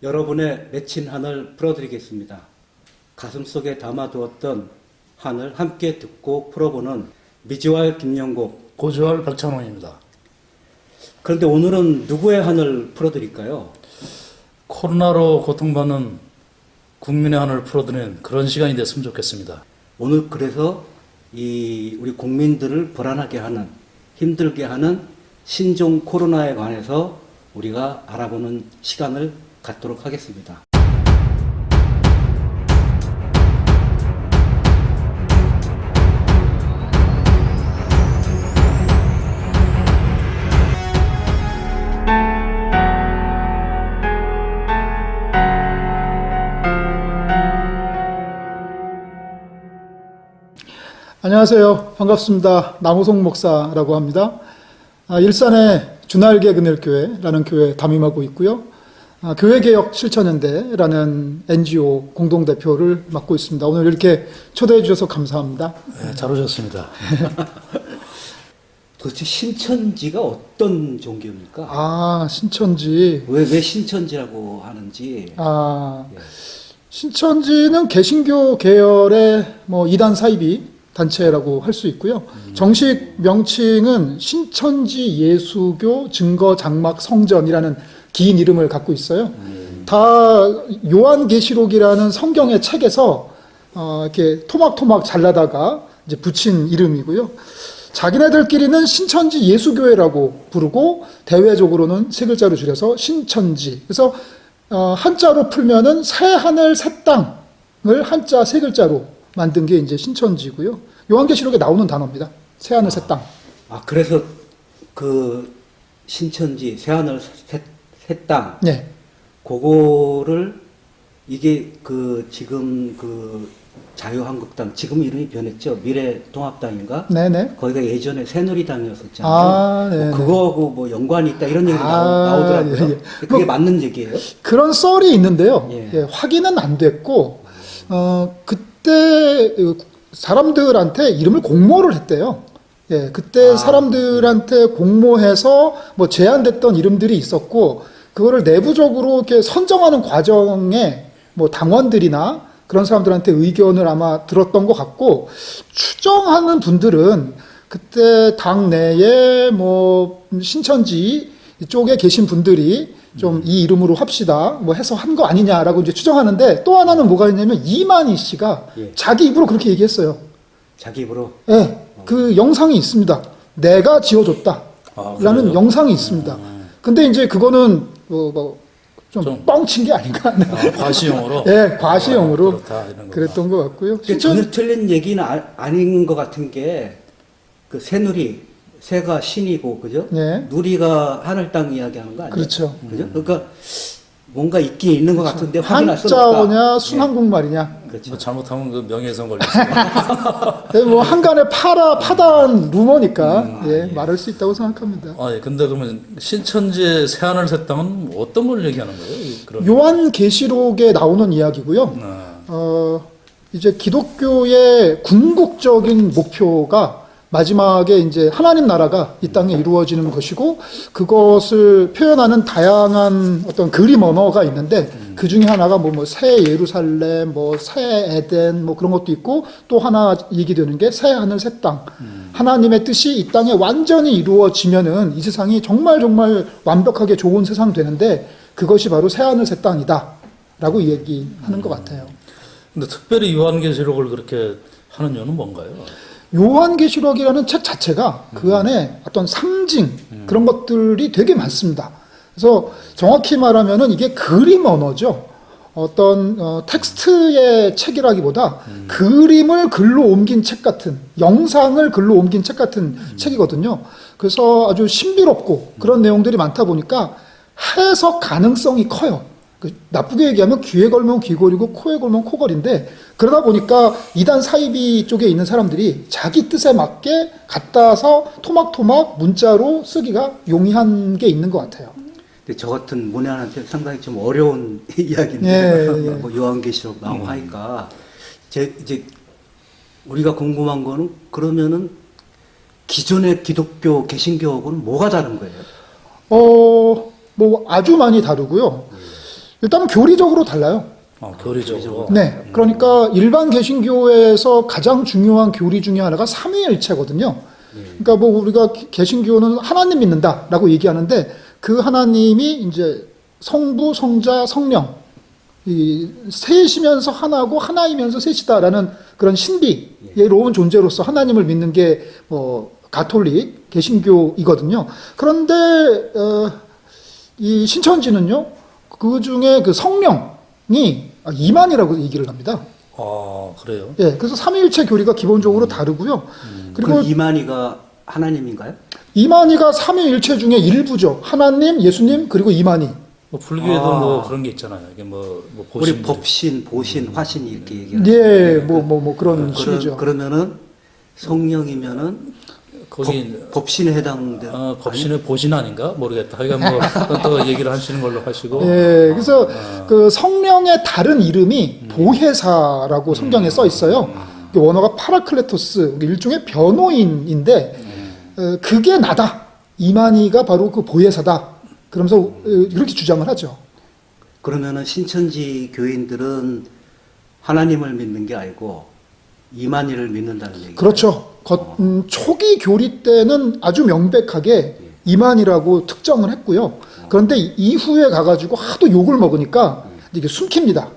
여러분의 맺힌 한을 풀어드리겠습니다. 가슴속에 담아두었던 한을 함께 듣고 풀어보는 미지왈 김영국, 고지왈 박찬호입니다. 그런데 오늘은 누구의 한을 풀어드릴까요? 코로나로 고통받는 국민의 한을 풀어드리는 그런 시간이 됐으면 좋겠습니다. 오늘 그래서 우리 국민들을 불안하게 하는, 힘들게 하는 신종 코로나에 관해서 우리가 알아보는 시간을 갖도록 하겠습니다. 안녕하세요. 반갑습니다. 남우송 목사라고 합니다. 일산의 주날개 그늘교회라는 교회에 담임하고 있고요. 교회개혁 실천연대라는 NGO 공동대표를 맡고 있습니다. 오늘 이렇게 초대해 주셔서 감사합니다. 네, 잘 오셨습니다. 도대체 신천지가 어떤 종교입니까? 신천지. 왜 신천지라고 하는지. 예. 신천지는 개신교 계열의 이단 사이비 단체라고 할 수 있고요. 정식 명칭은 신천지 예수교 증거 장막 성전이라는 긴 이름을 갖고 있어요. 다 요한계시록이라는 성경의 책에서 이렇게 토막토막 잘라다가 이제 붙인 이름이고요. 자기네들끼리는 신천지 예수교회라고 부르고 대외적으로는 세 글자로 줄여서 신천지. 그래서 한자로 풀면은 새 하늘 새 땅을 한자 세 글자로 만든 게 이제 신천지고요. 요한계시록에 나오는 단어입니다. 새 하늘 새 땅. 그래서 그 신천지 새 하늘 새 땅. 네. 그거를 이게 지금 자유한국당 지금 이름이 변했죠. 미래통합당인가? 네네. 거기가 예전에 새누리당이었었잖아요. 네네. 그거하고 연관이 있다 이런 얘기가 나오더라고요. 예. 그게 맞는 얘기예요? 그런 썰이 있는데요. 예. 확인은 안 됐고 그때 사람들한테 이름을 공모를 했대요. 그때 사람들한테 공모해서 제안됐던 이름들이 있었고 그거를 내부적으로 이렇게 선정하는 과정에 당원들이나 그런 사람들한테 의견을 아마 들었던 것 같고 추정하는 분들은 그때 당내에 신천지 쪽에 계신 분들이 좀 이 이름으로 합시다 해서 한 거 아니냐라고 이제 추정하는데 또 하나는 뭐가 있냐면 이만희 씨가 자기 입으로 그렇게 얘기했어요. 자기 입으로? 네, 그 영상이 있습니다. 내가 지어줬다 라는 영상이 있습니다. 근데 이제 그거는 좀 뻥친 게 아닌가. 과시용으로? 네, 과시용으로 그랬던 것 같고요. 전혀 틀린 얘기는 아닌 것 같은 게 그 새가 신이고, 그죠? 네. 누리가 하늘 땅 이야기하는 거 아니에요? 그렇죠. 그죠? 그러니까 뭔가 있긴 있는 것 같은데 확인할 수 없다. 한자어냐 순한국말이냐. 그렇죠. 잘못하면 그 명예훼손 걸리죠. 한간에 파단 루머니까 말할 수 있다고 생각합니다. 근데 그러면 신천지의 새 하늘 새 땅은 어떤 걸 얘기하는 거예요? 요한계시록에 나오는 이야기고요. 이제 기독교의 궁극적인 목표가 마지막에 이제 하나님 나라가 이 땅에 이루어지는 것이고 그것을 표현하는 다양한 어떤 그림 언어가 있는데 그 중에 하나가 새 예루살렘, 새 에덴 그런 것도 있고 또 하나 얘기되는 게 새 하늘 새 땅. 하나님의 뜻이 이 땅에 완전히 이루어지면은 이 세상이 정말 완벽하게 좋은 세상 되는데 그것이 바로 새 하늘 새 땅이다라고 얘기하는 것 같아요. 근데 특별히 요한계시록을 그렇게 하는 이유는 뭔가요? 요한계시록이라는 책 자체가 그 안에 어떤 상징 그런 것들이 되게 많습니다. 그래서 정확히 말하면은 이게 그림 언어죠. 어떤 텍스트의 책이라기보다 그림을 글로 옮긴 책 같은, 영상을 글로 옮긴 책 같은 책이거든요. 그래서 아주 신비롭고 그런 내용들이 많다 보니까 해석 가능성이 커요. 나쁘게 얘기하면 귀에 걸면 귀걸이고 코에 걸면 코걸인데 그러다 보니까 이단 사이비 쪽에 있는 사람들이 자기 뜻에 맞게 갖다서 토막토막 문자로 쓰기가 용이한 게 있는 것 같아요. 근데 저 같은 문외한한테 상당히 좀 어려운 이야기인데 요한계시록 나오고 하니까 이제 우리가 궁금한 거는 그러면은 기존의 기독교 개신교하고는 뭐가 다른 거예요? 뭐 아주 많이 다르고요. 일단은 교리적으로 달라요. 교리적으로. 네. 그러니까 일반 개신교에서 가장 중요한 교리 중에 하나가 삼위일체거든요. 그러니까 뭐 우리가 개신교는 하나님 믿는다라고 얘기하는데 그 하나님이 이제 성부, 성자, 성령 이 셋이면서 하나고 하나이면서 셋이다라는 그런 신비로운 존재로서 하나님을 믿는 게 가톨릭 개신교이거든요. 그런데 이 신천지는요, 그 중에 그 성령이 이만이라고 얘기를 합니다. 그래요? 예, 그래서 삼위일체 교리가 기본적으로 다르고요. 그리고 그 이만희가 하나님인가요? 이만희가 삼위일체 중에 일부죠. 하나님, 예수님, 그리고 이만희. 뭐 불교에도 뭐 그런 게 있잖아요. 이게 뭐 우리 보신 법신, 보신, 화신 이렇게 얘기하는. 예, 뭐 그런 식이죠. 그러면은 성령이면은 거기 법신에 해당되는. 법신의 보신 아닌가 모르겠다. 하여간 뭐 그건 또 얘기를 하시는 걸로 하시고. 예, 그래서 그 성령의 다른 이름이 보혜사라고 성경에 써 있어요. 원어가 파라클레토스, 일종의 변호인인데 그게 나다. 이만희가 바로 그 보혜사다. 그러면서 이렇게 주장을 하죠. 그러면은 신천지 교인들은 하나님을 믿는 게 아니고 이만희를 믿는다는 얘기예요. 그렇죠. 초기 교리 때는 아주 명백하게 이만희라고 특정을 했고요. 그런데 이후에 가가지고 하도 욕을 먹으니까 이게 숨깁니다.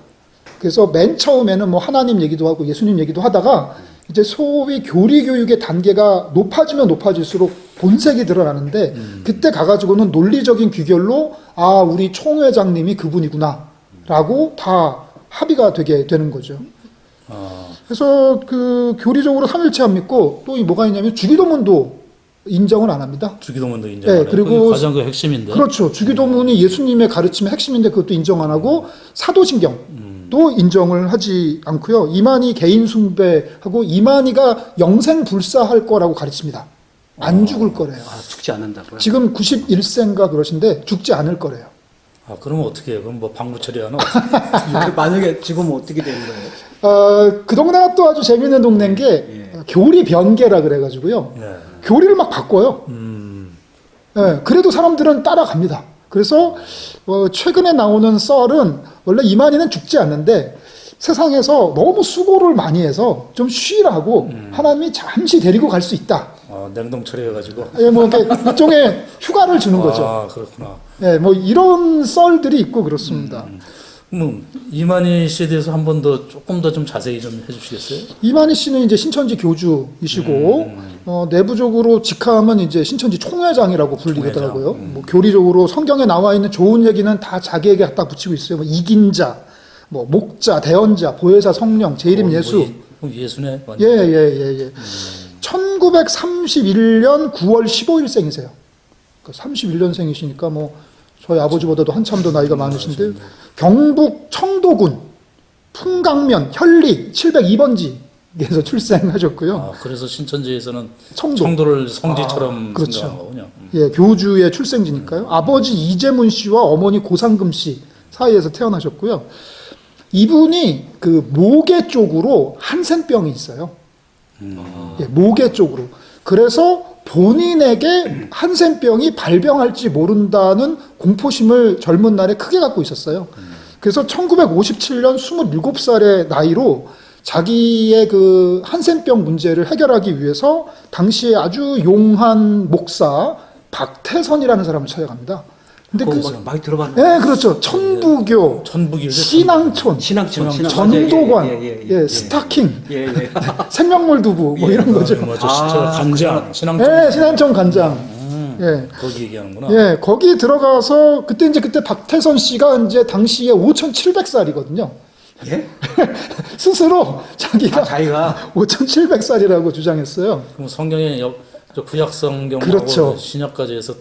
그래서 맨 처음에는 뭐 하나님 얘기도 하고 예수님 얘기도 하다가 이제 소위 교리 교육의 단계가 높아지면 높아질수록 본색이 드러나는데 그때 가가지고는 논리적인 귀결로 우리 총회장님이 그분이구나라고 다 합의가 되게 되는 거죠. 그래서 그 교리적으로 삼일체 안 믿고 또 뭐가 있냐면 주기도문도 인정을 안 합니다. 주기도문도 인정 안 해요. 그리고 가장 그 핵심인데. 그렇죠. 주기도문이 예수님의 가르침의 핵심인데 그것도 인정 안 하고 사도신경도 인정을 하지 않고요. 이만희 개인 숭배하고 이만희가 영생불사할 거라고 가르칩니다. 안 죽을 거래요. 죽지 않는다고요? 지금 91세인가 그러신데 죽지 않을 거래요. 그러면 어떻게 해요? 그럼 뭐 방구 처리하나? 만약에 죽으면 어떻게 되는 거예요? 그 동네가 또 아주 재밌는 동네인 게 교리 변개라 그래가지고요. 교리를 막 바꿔요. 그래도 사람들은 따라갑니다. 그래서 최근에 나오는 썰은 원래 이만희는 죽지 않는데 세상에서 너무 수고를 많이 해서 좀 쉬라고 하나님이 잠시 데리고 갈 수 있다. 냉동 처리해가지고. 뭐 이렇게 일종의 휴가를 주는 거죠. 그렇구나. 뭐 이런 썰들이 있고 그렇습니다. 이만희 씨에 대해서 한 번 더 조금 더 좀 자세히 좀 해주시겠어요? 이만희 씨는 이제 신천지 교주이시고 내부적으로 직함은 이제 신천지 총회장이라고 불리더라고요. 뭐 교리적으로 성경에 나와 있는 좋은 얘기는 다 자기에게 갖다 붙이고 있어요. 뭐 이긴자, 뭐 목자, 대언자, 보혜사, 성령, 재림 예수. 예수네. 예. 1931년 9월 15일생이세요. 31년생이시니까 뭐 저희 아버지보다도 한참 더 나이가 많으신데 경북 청도군 풍강면 현리 702번지에서 출생하셨고요. 그래서 신천지에서는 청도. 청도를 성지처럼 그렇죠. 생각한 거군요. 예, 교주의 출생지니까요. 아버지 이재문 씨와 어머니 고상금 씨 사이에서 태어나셨고요. 이분이 그 모계 쪽으로 한센병이 있어요. 예, 모계 쪽으로. 그래서 본인에게 한센병이 발병할지 모른다는 공포심을 젊은 날에 크게 갖고 있었어요. 그래서 1957년 27살의 나이로 자기의 그 한센병 문제를 해결하기 위해서 당시에 아주 용한 목사 박태선이라는 사람을 찾아갑니다. 근데 많이 들어봤는데. 네, 그렇죠. 천부교, 신앙촌, 전도관, 스타킹, 생명물 두부 뭐 이런 거죠. 맞아. 간장, 신앙촌. 네, 신앙촌 간장. 거기 얘기하는구나. 예, 거기 들어가서 그때 박태선 씨가 이제 당시에 5,700살이거든요. 예? 스스로 자기가 5,700살이라고 주장했어요. 그럼 성경에 구약 성경하고 그렇죠. 신약까지 해서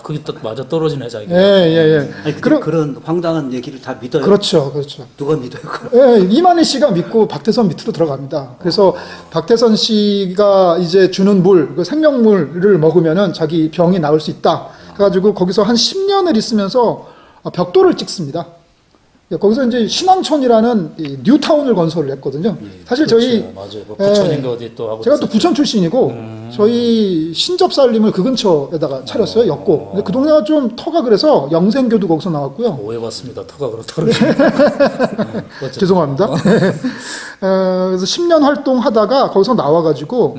그게 딱 맞아 떨어지네 자기가. 예. 아니, 그런 황당한 얘기를 다 믿어요. 그렇죠. 누가 믿어요? 예, 이만희 씨가 믿고 박태선 밑으로 들어갑니다. 그래서 박태선 씨가 이제 주는 물, 그 생명물을 먹으면은 자기 병이 나을 수 있다. 해가지고 거기서 한 10년을 있으면서 벽돌을 찍습니다. 예, 거기서 이제 신앙촌이라는 이 뉴타운을 건설을 했거든요. 사실 저희 그렇죠. 맞아요. 뭐 부천인가 예, 어디 또 하고 제가 또 있었죠. 부천 출신이고 저희 신접살림을 그 근처에다가 차렸어요. 였고. 근데 그 동네가 좀 터가 그래서 영생교도 거기서 나왔고요. 오해받습니다. 터가 그렇다 그러시니까. 죄송합니다. 그래서 10년 활동하다가 거기서 나와가지고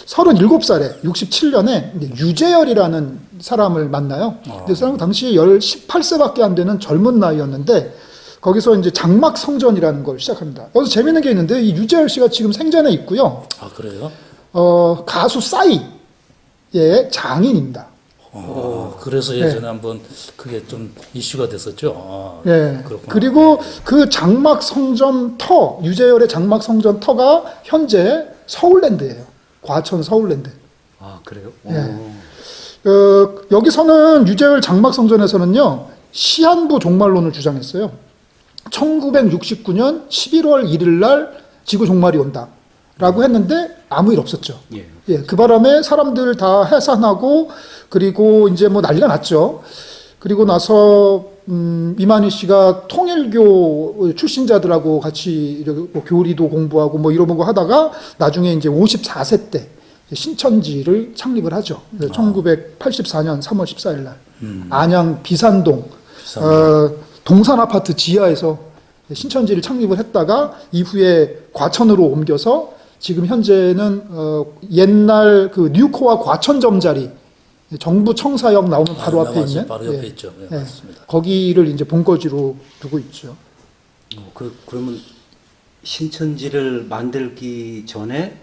37살에 67년에 유재열이라는 사람을 만나요. 그 사람은 당시 18세밖에 안 되는 젊은 나이였는데 거기서 이제 장막 성전이라는 걸 시작합니다. 여기서 재밌는 게 있는데 이 유재열 씨가 지금 생전에 있고요. 아 그래요? 가수 싸이의 장인입니다. 그래서 예전에 한번 그게 좀 이슈가 됐었죠. 아, 예. 그렇구나. 그리고 그 장막 성전 터, 유재열의 장막 성전 터가 현재 서울랜드예요. 과천 서울랜드. 아, 그래요? 예. 여기서는 유재열 장막 성전에서는요, 시한부 종말론을 주장했어요. 1969년 11월 1일 날 지구 종말이 온다. 라고 했는데 아무 일 없었죠. 예. 예, 그 바람에 사람들 다 해산하고 그리고 이제 뭐 난리가 났죠. 그리고 나서 이만희 씨가 통일교 출신자들하고 같이 이렇게 뭐 교리도 공부하고 뭐 이런 거 하다가 나중에 이제 54세 때 신천지를 창립을 하죠. 1984년 3월 14일 날 안양 비산동 동산 아파트 지하에서 신천지를 창립을 했다가 이후에 과천으로 옮겨서 지금 현재는 옛날 그 뉴코아 과천점 자리 정부 청사역 나오는 바로 앞에 맞아요. 있는 바로 옆에 있죠. 네, 예, 맞습니다. 거기를 이제 본거지로 두고 있죠. 그러면 신천지를 만들기 전에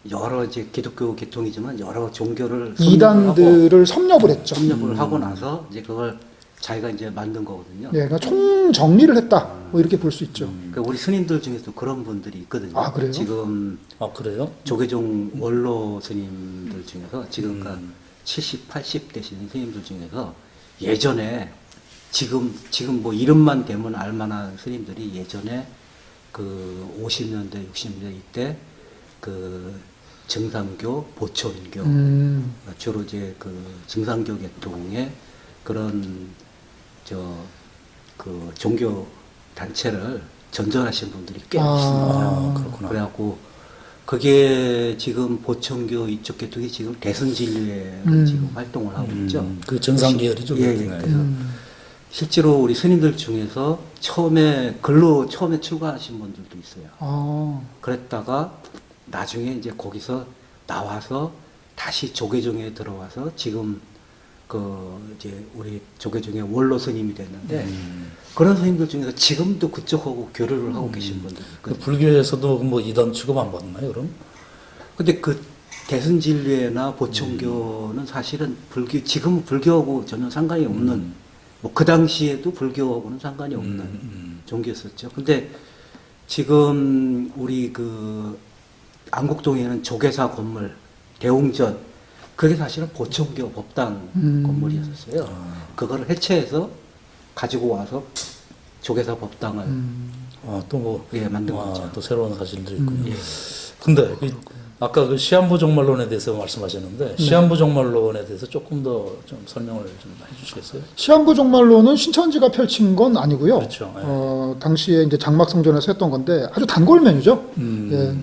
여러 이제 기독교 계통이지만 여러 종교를 이단들을 섭렵을 했죠. 섭렵을 하고 나서 이제 그걸 자기가 이제 만든 거거든요. 예, 그러니까 총 정리를 했다. 뭐 이렇게 볼 수 있죠. 그러니까 우리 스님들 중에서 그런 분들이 있거든요. 아, 그래요? 지금 아 그래요? 조계종 원로 스님들 중에서 지금 70, 80 되시는 스님들 중에서 예전에 지금 뭐 이름만 대면 알만한 스님들이 예전에 그 50년대, 60년대 이때 그 증상교, 보천교 주로 이제 그 증상교 계통의 그런 그 종교 단체를 전전하신 분들이 꽤 있습니다. 그렇구나. 그래갖고 그게 지금 보천교 이쪽 계통이 지금 대승진례로 지금 활동을 하고 있죠. 그 정상 계열이죠. 예, 예. 그게. 그래서 실제로 우리 스님들 중에서 처음에 출가하신 분들도 있어요. 그랬다가 나중에 이제 거기서 나와서 다시 조계종에 들어와서 지금 이제 우리 조계종의 원로 스님이 됐는데 그런 스님들 중에서 지금도 그쪽하고 교류를 하고 계신 분들이 그 있거든요. 불교에서도 뭐 이단 취급 안 받나요, 그럼? 근데 그 대승진례나 보천교는 사실은 지금은 불교하고 전혀 상관이 없는 뭐 그 당시에도 불교하고는 상관이 없는 종교였었죠. 근데 지금 우리 그 안국동에는 조계사 건물 대웅전 그게 사실은 보천교 법당 건물이었었어요. 그거를 해체해서 가지고 와서 조계사 법당을 또 뭐, 예, 만든 거죠. 또 새로운 사실들이 있군요. 근데 아까 그 시한부 종말론에 대해서 말씀하셨는데 시한부 종말론에 대해서 조금 더 좀 설명을 좀 해주시겠어요? 시한부 종말론은 신천지가 펼친 건 아니고요. 그렇죠. 예. 당시에 이제 장막성전에서 했던 건데 아주 단골면이죠. 예.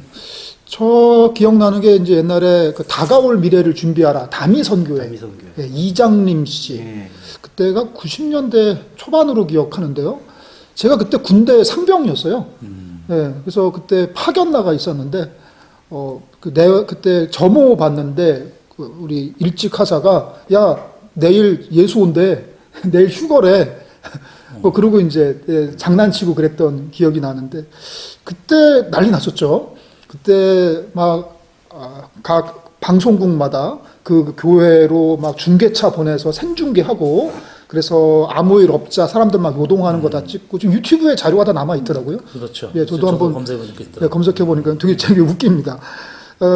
저 기억나는 게 이제 옛날에 그 다가올 미래를 준비하라 다미선교회 다미선교회. 예, 이장림 씨 예. 그때가 90년대 초반으로 기억하는데요. 제가 그때 군대 상병이었어요. 예, 그래서 그때 파견 나가 있었는데 내가 그때 점호 봤는데 우리 일찍 하사가 야 내일 예수 온대 내일 휴거래. 그러고 이제 장난치고 그랬던 기억이 나는데 그때 난리 났었죠. 그때 막 각 방송국마다 그 교회로 막 중계차 보내서 생중계하고 그래서 아무 일 없자 사람들 막 요동하는 거 다 찍고 지금 유튜브에 자료가 다 남아 있더라고요. 그렇죠. 예, 저도 한번 검색해보니까 검색해 보니까 되게 웃깁니다.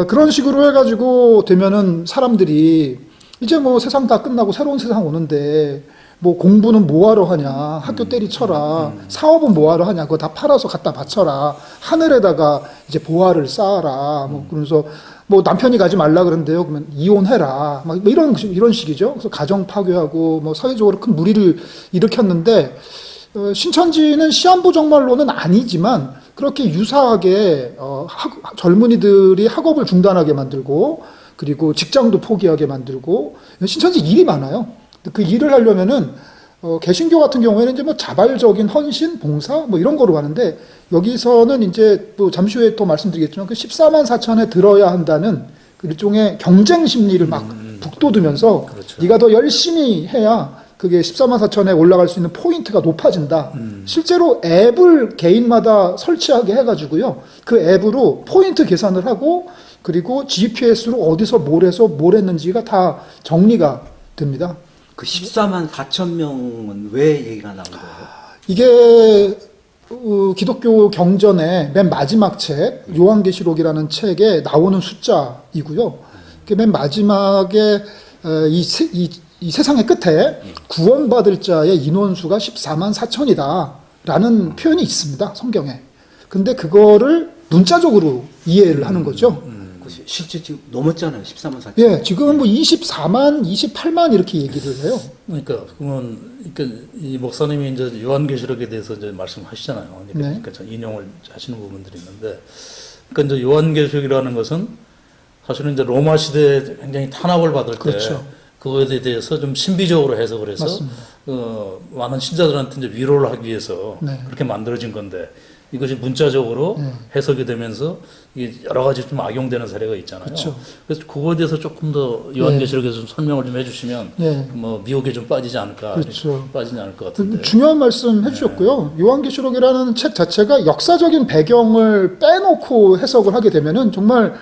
그런 식으로 해가지고 되면은 사람들이 이제 뭐 세상 다 끝나고 새로운 세상 오는데 뭐 공부는 뭐하러 하냐 학교 때리쳐라 사업은 뭐하러 하냐 그거 다 팔아서 갖다 바쳐라 하늘에다가 이제 보화를 쌓아라 뭐 그러면서 뭐 남편이 가지 말라 그러는데요 그러면 이혼해라 막 이런 식이죠. 그래서 가정 파괴하고 뭐 사회적으로 큰 무리를 일으켰는데 신천지는 시한부 정말로는 아니지만 그렇게 유사하게 젊은이들이 학업을 중단하게 만들고 그리고 직장도 포기하게 만들고 신천지 일이 많아요. 그 일을 하려면은 개신교 같은 경우에는 이제 뭐 자발적인 헌신, 봉사 뭐 이런 거로 가는데 여기서는 이제 또 잠시 후에 또 말씀드리겠지만 그 14만 4천에 들어야 한다는 그 일종의 경쟁 심리를 막 북돋으면서 그렇죠. 네가 더 열심히 해야 그게 14만 4천에 올라갈 수 있는 포인트가 높아진다. 실제로 앱을 개인마다 설치하게 해가지고요. 그 앱으로 포인트 계산을 하고 그리고 GPS로 어디서 뭘 해서 뭘 했는지가 다 정리가 됩니다. 그 14만 4천 명은 왜 얘기가 나온 거예요? 이게 기독교 경전의 맨 마지막 책 요한계시록이라는 책에 나오는 숫자이고요. 맨 마지막에 이 세상의 끝에 구원받을 자의 인원수가 14만 4천이다라는 표현이 있습니다. 성경에. 근데 그거를 문자적으로 이해를 하는 거죠. 실제 지금 넘었잖아요. 14만 4천. 예, 지금 뭐 24만, 28만 이렇게 얘기를 해요. 그러니까 이 목사님이 이제 요한계시록에 대해서 이제 말씀하시잖아요. 그러니까 인용을 하시는 부분들이 있는데, 그러니까 이제 요한계시록이라는 것은 사실은 이제 로마 시대에 굉장히 탄압을 받을 때 그렇죠. 그거에 대해서 좀 신비적으로 해석을 해서 많은 신자들한테 이제 위로를 하기 위해서 그렇게 만들어진 건데 이것이 문자적으로 해석이 되면서 이게 여러 가지 좀 악용되는 사례가 있잖아요. 그렇죠. 그래서 그거에 대해서 조금 더 요한계시록에서 좀 설명을 좀 해주시면 뭐 미혹에 좀 빠지지 않을까, 그렇죠. 빠지지 않을 것 같은데. 중요한 말씀 해주셨고요. 요한계시록이라는 책 자체가 역사적인 배경을 빼놓고 해석을 하게 되면은 정말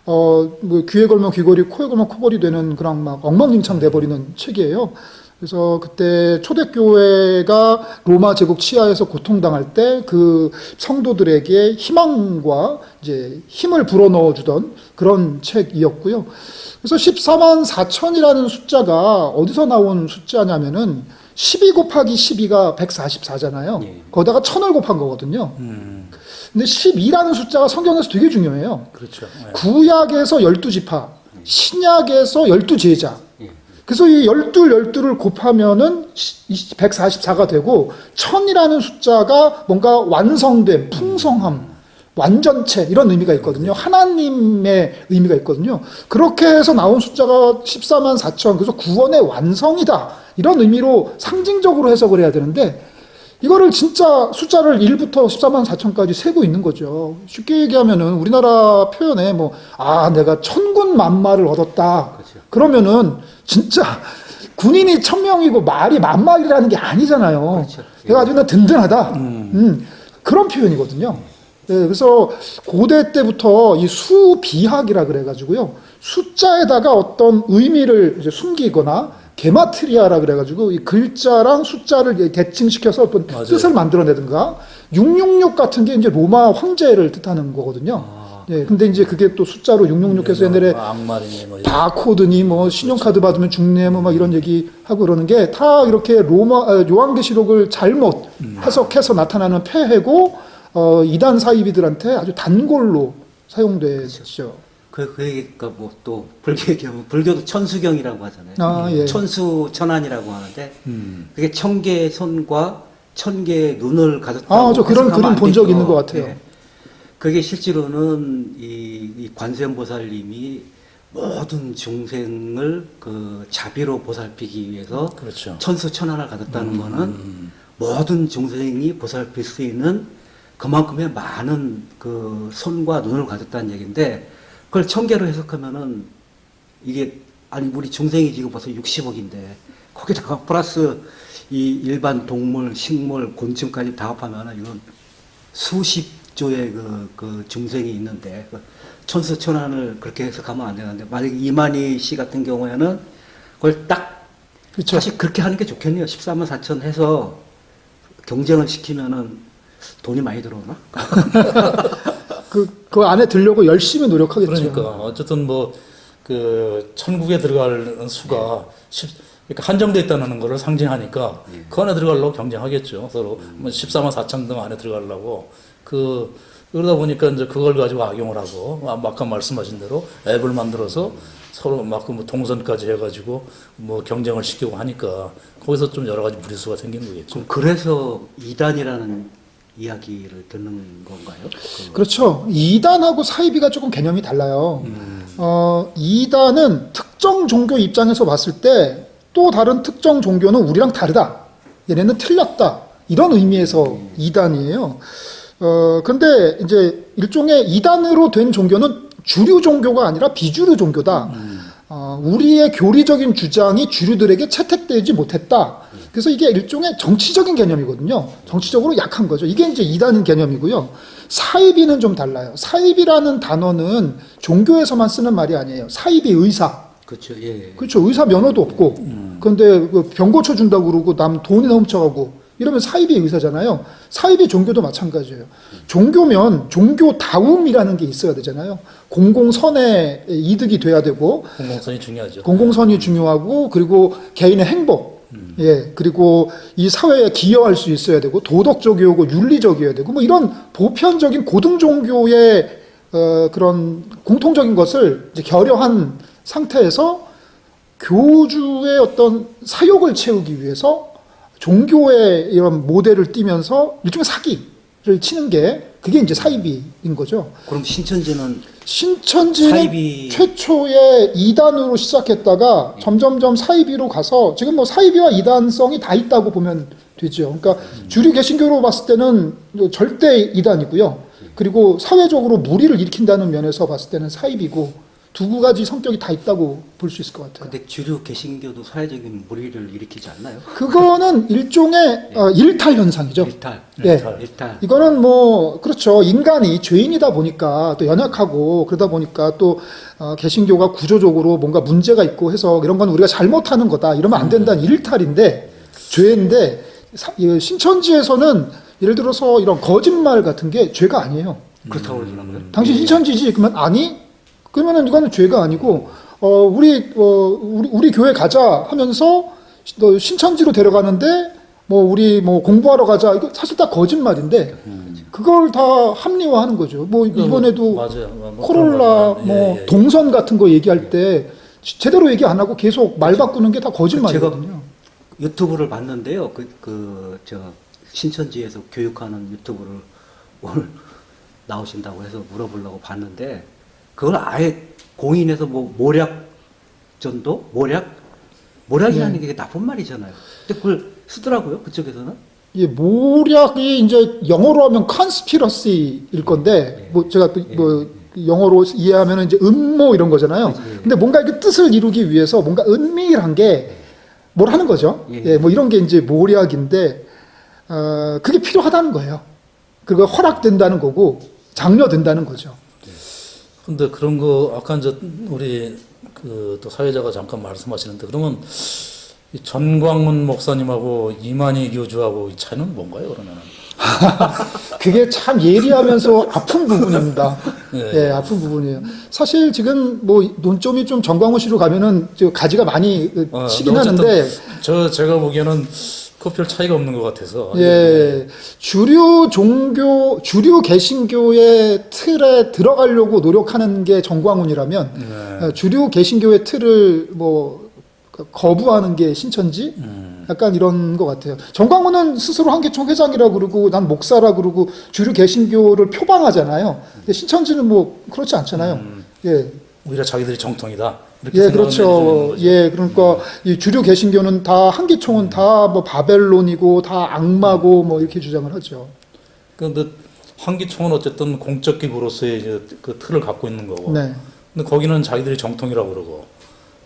뭐 귀에 걸면 귀걸이, 코에 걸면 코걸이 되는 그런 막 엉망진창 돼버리는 책이에요. 그래서 그때 초대교회가 로마 제국 치하에서 고통당할 때 그 성도들에게 희망과 이제 힘을 불어넣어 주던 그런 책이었고요. 그래서 14만 4천이라는 숫자가 어디서 나온 숫자냐면은 12 곱하기 12가 144잖아요. 예. 거기다가 1000을 곱한 거거든요. 근데 12라는 숫자가 성경에서 되게 중요해요. 그렇죠. 네. 구약에서 12지파, 신약에서 12제자. 예. 그래서 이 12를 곱하면은 144가 되고 1000이라는 숫자가 뭔가 완성됨, 풍성함, 완전체 이런 의미가 있거든요. 하나님의 의미가 있거든요. 그렇게 해서 나온 숫자가 14만 4천, 그래서 구원의 완성이다. 이런 의미로 상징적으로 해석을 해야 되는데 이거를 진짜 숫자를 1부터 14만 4천까지 세고 있는 거죠. 쉽게 얘기하면은 우리나라 표현에 내가 천군 만마를 얻었다. 그렇죠. 그러면은 진짜 군인이 1000명이고 말이 만마이라는 게 아니잖아요. 그렇죠. 내가 아주 든든하다. 그런 표현이거든요. 네, 그래서 고대 때부터 이 수비학이라 그래가지고요. 숫자에다가 어떤 의미를 이제 숨기거나 게마트리아라 그래가지고 이 글자랑 숫자를 대칭시켜서 어떤 맞아요. 뜻을 만들어내든가 666 같은 게 이제 로마 황제를 뜻하는 거거든요. 예, 근데 이제 그게 또 숫자로 666해서 옛날에 악마리니 뭐 바코드니 뭐 신용카드 받으면 죽네 뭐 막 이런 얘기 하고 그러는 게 다 이렇게 요한계시록을 잘못 해석해서 나타나는 폐해고 이단 사이비들한테 아주 단골로 사용되죠. 그 얘기가 뭐 또 불교 얘기하면 불교도 천수경이라고 하잖아요. 예. 천수천안이라고 하는데 그게 1000개의 손과 1000개의 눈을 가졌다고 저 그런 그림 본 적 있는 것 같아요. 예. 그게 실제로는 이 관세음보살님이 모든 중생을 그 자비로 보살피기 위해서 그렇죠. 천수천안을 가졌다는 거는 모든 중생이 보살필 수 있는 그만큼의 많은 그 손과 눈을 가졌다는 얘기인데 그걸 1000개로 해석하면은 이게 우리 중생이 지금 벌써 60억인데 거기다가 플러스 이 일반 동물, 식물, 곤충까지 다 합하면은 이건 수십조의 그 중생이 있는데 천수천안을 그렇게 해석하면 안 되는데 만약에 이만희 씨 같은 경우에는 그걸 딱 그렇죠. 사실 그렇게 하는 게 좋겠네요. 14만 4천 해서 경쟁을 시키면은 돈이 많이 들어오나? 그 안에 들려고 열심히 노력하겠죠. 그러니까 어쨌든 그 천국에 들어갈 수가 그러니까 한정돼 있다는 것을 상징하니까 그 안에 들어가려고 경쟁하겠죠. 서로 14만 4천 등 안에 들어가려고 그러다 보니까 이제 그걸 가지고 악용을 하고 아까 말씀하신 대로 앱을 만들어서 서로 막 뭐 동선까지 해가지고 뭐 경쟁을 시키고 하니까 거기서 좀 여러 가지 무리수가 생기는 거겠죠. 그래서 이단이라는 이야기를 듣는 건가요? 그렇죠. 이단하고 사이비가 조금 개념이 달라요. 이단은 특정 종교 입장에서 봤을 때 또 다른 특정 종교는 우리랑 다르다. 얘네는 틀렸다. 이런 의미에서 이단이에요. 근데 이제 일종의 이단으로 된 종교는 주류 종교가 아니라 비주류 종교다. 우리의 교리적인 주장이 주류들에게 채택되지 못했다. 그래서 이게 일종의 정치적인 개념이거든요. 정치적으로 약한 거죠. 이게 이제 이단 개념이고요. 사이비는 좀 달라요. 사이비라는 단어는 종교에서만 쓰는 말이 아니에요. 사이비 의사. 그렇죠. 예. 그렇죠. 의사 면허도 없고. 그런데 병 고쳐준다고 그러고 남 돈이나 훔쳐가고 이러면 사이비 의사잖아요. 사이비 종교도 마찬가지예요. 종교면 종교다움이라는 게 있어야 되잖아요. 공공선의 이득이 돼야 되고 공공선이 중요하죠. 공공선이 중요하고 그리고 개인의 행복, 예, 그리고 이 사회에 기여할 수 있어야 되고 도덕적이고 윤리적이어야 되고 뭐 이런 보편적인 고등 종교의 그런 공통적인 것을 이제 결여한 상태에서 교주의 어떤 사욕을 채우기 위해서 종교의 이런 모델을 띠면서 일종의 사기를 치는 게 그게 이제 사이비인 거죠. 그럼 신천지는 신천지는 최초의 이단으로 시작했다가 점점점 사이비로 가서 지금 뭐 사이비와 이단성이 다 있다고 보면 되죠. 그러니까 주류 개신교로 봤을 때는 절대 이단이고요. 그리고 사회적으로 무리를 일으킨다는 면에서 봤을 때는 사이비고 두 가지 성격이 다 있다고 볼 수 있을 것 같아요. 근데 주류 개신교도 사회적인 무리를 일으키지 않나요? 그거는 일종의 일탈 현상이죠. 일탈. 예. 일탈. 이거는 뭐 그렇죠. 인간이 죄인이다 보니까 또 연약하고 그러다 보니까 또 개신교가 구조적으로 뭔가 문제가 있고 해서 이런 건 우리가 잘못하는 거다. 이러면 안 된다는 일탈인데 죄인데 신천지에서는 예를 들어서 이런 거짓말 같은 게 죄가 아니에요. 그렇다고 그러더라고요. 당신 신천지지? 그러면 아니? 그러면은 이거는 죄가 아니고 우리 교회 가자 하면서 너 신천지로 데려가는데 뭐 우리 뭐 공부하러 가자 이거 사실 다 거짓말인데 그걸 다 합리화하는 거죠. 뭐 이번에도 맞아요. 뭐 코롤라 그런 뭐 예. 동선 같은 거 얘기할 때 제대로 얘기 안 하고 계속 말 바꾸는 게 다 거짓말이거든요. 유튜브를 봤는데요. 저 신천지에서 교육하는 유튜브를 오늘 나오신다고 해서 물어보려고 봤는데 그걸 아예 공인해서 뭐 모략전도 모략이라는 게 나쁜 말이잖아요. 근데 그걸 쓰더라고요. 그쪽에서는. 예, 모략이 이제 영어로 하면 conspiracy일 건데 뭐 제가 뭐 영어로 이해하면 이제 음모 이런 거잖아요. 근데 뭔가 이게 뜻을 이루기 위해서 뭔가 은밀한 게 뭘 하는 거죠. 예, 뭐 이런 게 이제 모략인데 그게 필요하다는 거예요. 그리고 허락된다는 거고 장려된다는 거죠. 근데 그런 거 아까 이제 우리 그 또 사회자가 잠깐 말씀하시는데 그러면 이 전광훈 목사님하고 이만희 교주하고 이 차이는 뭔가요? 그러면은 그게 참 예리하면서 아픈 부분입니다. 예. 예, 아픈 부분이에요. 사실 지금 뭐 논점이 좀 정광훈 씨로 가면은 저 가지가 많이 치긴 하는데 제가 보기에는 그 별 차이가 없는 것 같아서. 예, 주류 종교, 주류 개신교의 틀에 들어가려고 노력하는 게 정광훈이라면 주류 개신교의 틀을 뭐 거부하는 게 신천지? 약간 이런 것 같아요. 정광훈은 스스로 한계총 회장이라고 그러고 난 목사라고 그러고 주류 개신교를 표방하잖아요. 근데 신천지는 뭐 그렇지 않잖아요. 예. 오히려 자기들이 정통이다. 이렇게 예, 생각하는 그렇죠. 거죠. 예, 그러니까 이 주류 개신교는 다 한계총은 다 뭐 바벨론이고 다 악마고 뭐 이렇게 주장을 하죠. 그런데 한기총은 어쨌든 공적 기구로서의 이제 그 틀을 갖고 있는 거고. 네. 근데 거기는 자기들이 정통이라고 그러고.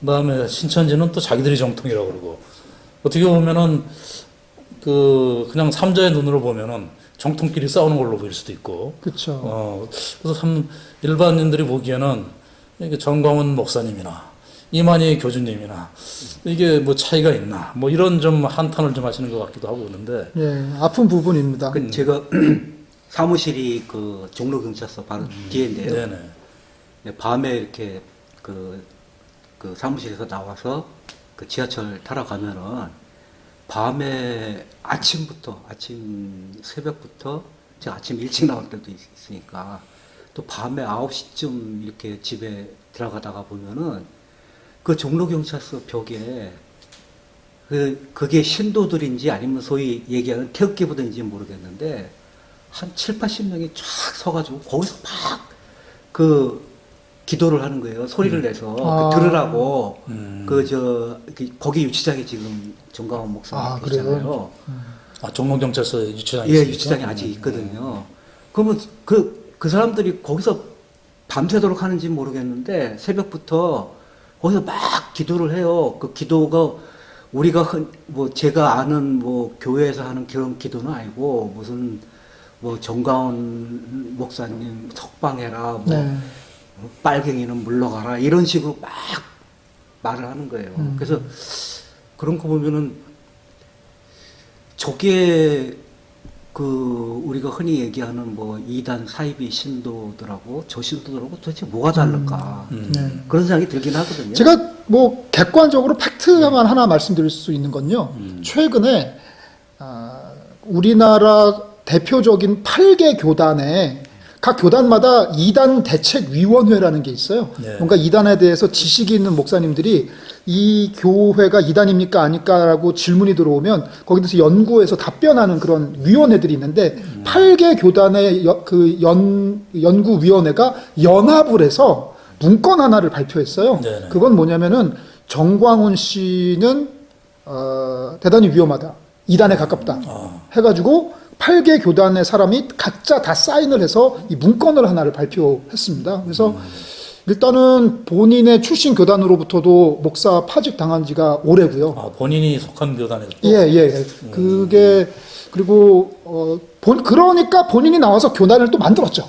그다음에 신천지는 또 자기들이 정통이라고 그러고. 어떻게 보면은 그냥 삼자의 눈으로 보면은 정통끼리 싸우는 걸로 보일 수도 있고. 그렇죠. 그래서 참 일반인들이 보기에는 이게 정광훈 목사님이나 이만희 교주님이나 이게 뭐 차이가 있나 뭐 이런 좀 한탄을 좀 하시는 것 같기도 하고 그러는데. 예, 아픈 부분입니다. 제가 사무실이 그 종로경찰서 바로 뒤인데요. 네네. 밤에 이렇게 그 사무실에서 나와서 그 지하철 타러 가면은 밤에 아침 새벽부터 제가 아침 일찍 나올 때도 있으니까 또 밤에 9시쯤 이렇게 집에 들어가다가 보면은 그 종로경찰서 벽에 그게 신도들인지 아니면 소위 얘기하는 태극기부대인지 모르겠는데 한 7, 80명이 쫙 서가지고 거기서 막 그 기도를 하는 거예요. 소리를 내서 그 들으라고 거기 유치장에 지금 정강원 목사님 계시잖아요. 종로경찰서 유치장이 예, 있습니까? 유치장이 아직 있거든요. 그러면 그 사람들이 거기서 밤새도록 하는지 모르겠는데 새벽부터 거기서 막 기도를 해요. 그 기도가 우리가 뭐 제가 아는 뭐 교회에서 하는 그런 기도는 아니고 무슨 뭐 정가원 목사님 석방해라 뭐 네. 빨갱이는 물러가라 이런 식으로 막 말을 하는 거예요. 그래서 그런 거 보면은 저게 그 우리가 흔히 얘기하는 뭐 이단 사이비 신도들하고 저 신도들하고 도대체 뭐가 다를까 네. 그런 생각이 들긴 하거든요. 제가 뭐 객관적으로 팩트만 하나 말씀드릴 수 있는 건요. 최근에 우리나라 대표적인 8개 교단에 각 교단마다 이단 대책위원회라는 게 있어요. 네. 뭔가 이단에 대해서 지식이 있는 목사님들이 이 교회가 이단입니까 아닐까라고 질문이 들어오면 거기에 대해서 연구해서 답변하는 그런 위원회들이 있는데 8개 교단의 연구위원회가 연합을 해서 문건 하나를 발표했어요. 네네. 그건 뭐냐면은 정광훈 씨는 대단히 위험하다. 이단에 가깝다. 해가지고 8개 교단의 사람이 각자 다 사인을 해서 이 문건을 하나를 발표했습니다. 그래서 일단은 본인의 출신 교단으로부터도 목사 파직 당한 지가 오래고요. 본인이 속한 교단에서 또? 예. 그게 그리고 그러니까 본인이 나와서 교단을 또 만들었죠.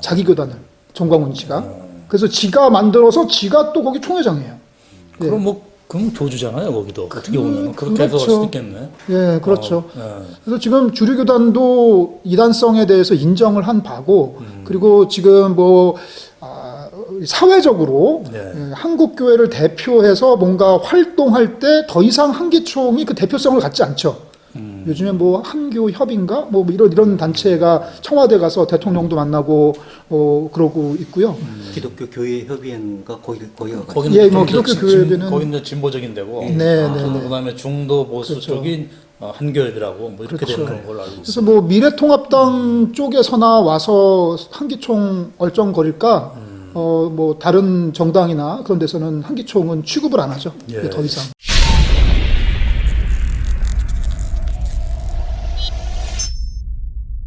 자기 교단을 정광훈 씨가. 그래서 지가 만들어서 지가 또 거기 총회장이에요. 그럼 그럼 교주잖아요, 거기도. 어떻게 보면. 그렇게 해서 할 그렇죠. 수도 있겠네. 예, 그렇죠. 네. 그래서 지금 주류교단도 이단성에 대해서 인정을 한 바고, 그리고 지금 사회적으로 네. 한국 교회를 대표해서 뭔가 활동할 때 더 이상 한기총이 그 대표성을 갖지 않죠. 요즘에 한교 협인가 이런 단체가 청와대 가서 대통령도 만나고 그러고 있고요. 기독교 교회 협의회인가 거기가 거기는 예, 좀 기독교 진- 교회는 거기는 진보적인 데고, 네. 그다음에 중도 보수 그렇죠. 쪽인 한교협이라고 이렇게 그렇죠. 되는 걸로 알고 있습니다. 그래서 미래통합당 쪽에서나 와서 한기총 얼쩡거릴까? 다른 정당이나 그런 데서는 한기총은 취급을 안 하죠. 예. 더 이상.